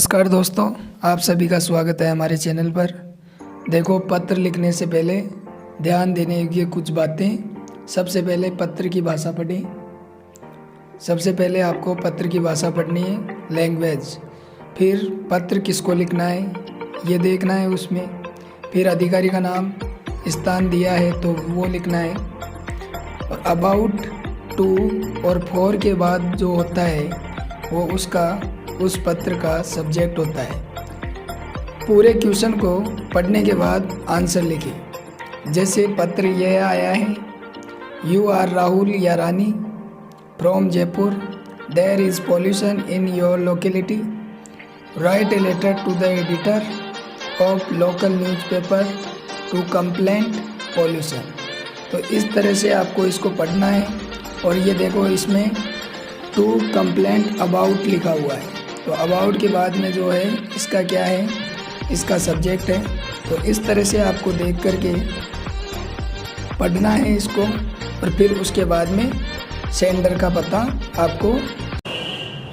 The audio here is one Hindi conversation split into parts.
नमस्कार दोस्तों, आप सभी का स्वागत है हमारे चैनल पर। देखो, पत्र लिखने से पहले ध्यान देने की कुछ बातें। सबसे पहले पत्र की भाषा पढ़ें। सबसे पहले आपको पत्र की भाषा पढ़नी है, लैंग्वेज। फिर पत्र किसको लिखना है ये देखना है उसमें। फिर अधिकारी का नाम, स्थान दिया है तो वो लिखना है। और अबाउट, टू और फॉर के बाद जो होता है वो उस पत्र का सब्जेक्ट होता है। पूरे क्वेश्चन को पढ़ने के बाद आंसर लिखें। जैसे पत्र यह आया है, यू आर राहुल या Rani from Jaipur, there is pollution in your locality, write a letter to the editor of local newspaper to complaint pollution. तो इस तरह से आपको इसको पढ़ना है। और ये देखो, इसमें टू कंप्लेंट अबाउट लिखा हुआ है, तो अबाउट के बाद में जो है इसका क्या है, इसका सब्जेक्ट है। तो इस तरह से आपको देख करके पढ़ना है इसको। और फिर उसके बाद में सेंडर का पता आपको।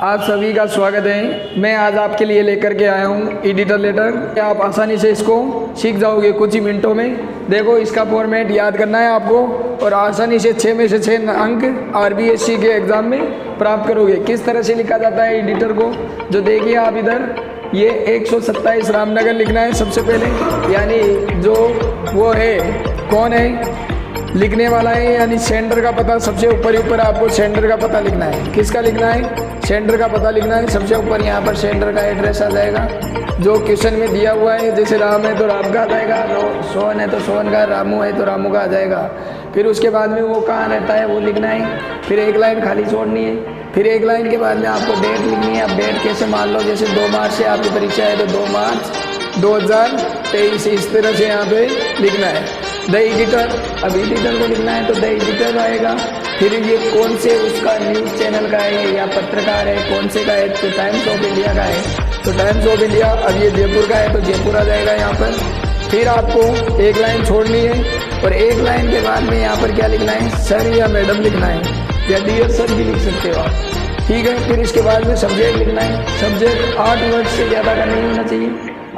आप सभी का स्वागत है। मैं आज आपके लिए लेकर के आया हूँ एडिटर लेटर। आप आसानी से इसको सीख जाओगे कुछ ही मिनटों में। देखो, इसका फॉर्मेट याद करना है आपको और आसानी से 6 में से 6 अंक RBSC के एग्ज़ाम में प्राप्त करोगे। किस तरह से लिखा जाता है एडिटर को, जो देखिए आप इधर, ये 127 रामनगर लिखना है सबसे पहले। यानी जो वो है, कौन है लिखने वाला है, यानी सेंटर का पता सबसे ऊपर ही ऊपर आपको सेंटर का पता लिखना है। किसका लिखना है? सेंटर का पता लिखना है। सबसे ऊपर यहाँ पर सेंटर का एड्रेस आ जाएगा जो क्वेश्चन में दिया हुआ है। जैसे राम है तो राम का आ जाएगा, सोहन है तो सोहन का, रामू है तो रामू का आ जाएगा। फिर उसके बाद में वो कहाँ रहता है वो लिखना है। फिर एक लाइन खाली छोड़नी है। फिर एक लाइन के बाद में आपको डेट लिखनी है। अब डेट कैसे मान लो, जैसे 2 मार्च से आपकी परीक्षा है तो 2 मार्च 2023 इस तरह से यहाँ पे लिखना है। द एडिटर, अब एडिटर को लिखना है तो द एडिटर आएगा। फिर ये कौन से उसका न्यूज़ चैनल का है या पत्रकार है, कौन से का है, तो टाइम्स ऑफ इंडिया का है तो टाइम्स ऑफ इंडिया। अब ये जयपुर का है तो जयपुर आ जाएगा यहाँ पर। फिर आपको एक लाइन छोड़नी है और एक लाइन के बाद में यहाँ पर क्या लिखना है, सर या मैडम लिखना है, या डियर सर भी लिख सकते हो आप, ठीक है। फिर इसके बाद में सब्जेक्ट लिखना है। सब्जेक्ट 8 वर्ड से ज़्यादा का नहीं होना चाहिए।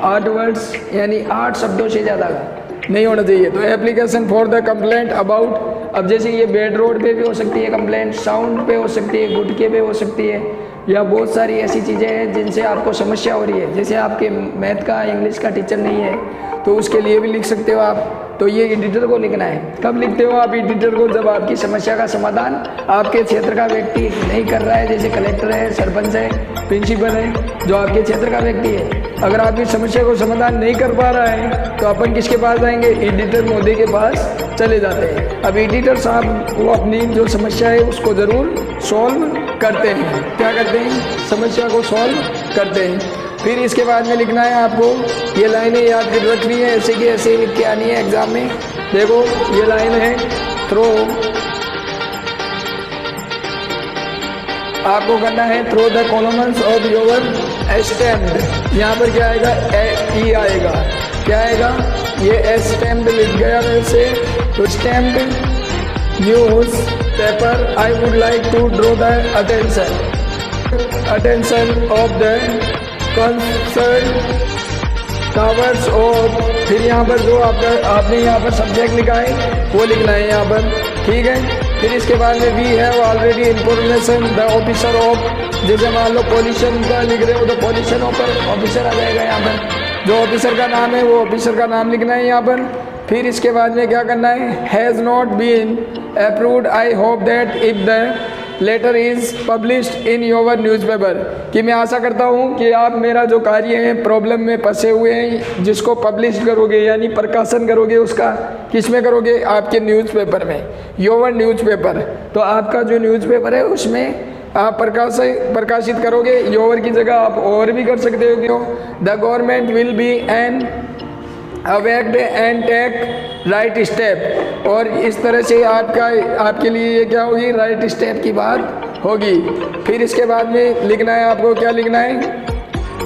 8 वर्ड्स यानी 8 शब्दों से ज़्यादा का नहीं होना चाहिए। तो application for the complaint about, अब जैसे ये बेड रोड पे भी हो सकती है कंप्लेंट, साउंड पे हो सकती है, गुटके पे हो सकती है, या बहुत सारी ऐसी चीज़ें हैं जिनसे आपको समस्या हो रही है। जैसे आपके मैथ का, इंग्लिश का टीचर नहीं है तो उसके लिए भी लिख सकते हो आप। तो ये एडिटर को लिखना है। कब लिखते हो आप एडिटर को? जब आपकी समस्या का समाधान आपके क्षेत्र का व्यक्ति नहीं कर रहा है, जैसे कलेक्टर है, सरपंच है, प्रिंसिपल है, जो आपके क्षेत्र का व्यक्ति है। अगर आपकी समस्या को समाधान नहीं कर पा रहा है तो अपन किसके पास जाएंगे? एडिटर महोदय के पास चले जाते हैं। अब एडिटर साहब वो अपनी जो समस्या है उसको ज़रूर सॉल्व करते हैं। क्या करते हैं? समस्या को सॉल्व करते हैं। फिर इसके बाद में लिखना है आपको, ये लाइनें याद कर रखनी है, ऐसे की ऐसे लिख के आनी है एग्जाम में। देखो, ये लाइन है, थ्रो, आपको करना है through the columns of your stamped. यहाँ पर क्या आएगा? ई आएगा। क्या आएगा? ये स्टैम्प्ड लिख गया वैसे तो stamped newspaper I would like to draw the attention of the concern covers of. फिर यहाँ पर जो आपने यहाँ पर सब्जेक्ट लिखा है वो लिखना है यहाँ पर, ठीक है। फिर इसके बाद में we have already information the officer of, जैसे मान लो पॉल्यूशन का लिख रहे हो तो पॉल्यूशन ऑफिसर आ जाएगा यहाँ पर। जो ऑफिसर का नाम है वो ऑफिसर का नाम लिखना है यहाँ पर। फिर इसके बाद में क्या करना है, has not been approved, I hope that if the letter is published in your newspaper, कि मैं आशा करता हूँ कि आप मेरा जो कार्य है, प्रॉब्लम में फंसे हुए हैं, जिसको पब्लिश करोगे यानी प्रकाशन करोगे, उसका किस में करोगे? आपके न्यूज़पेपर में, योर न्यूज़पेपर। तो आपका जो न्यूज़पेपर है उसमें आप प्रकाशित करोगे। योर की जगह आप और भी कर सकते हो। The government will be an awaked and take right step, और इस तरह से आपके लिए ये क्या होगी? राइट स्टेप की बात होगी। फिर इसके बाद में लिखना है आपको, क्या लिखना है?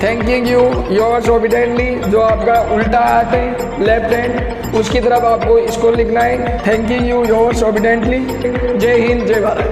थैंकिंग यू योर्स ओबिडेंटली, जो आपका उल्टा हाथ है, लेफ्ट हैंड, उसकी तरफ आपको इसको लिखना है, थैंकिंग यू योर्स ओबिडेंटली। जय हिंद, जय भारत।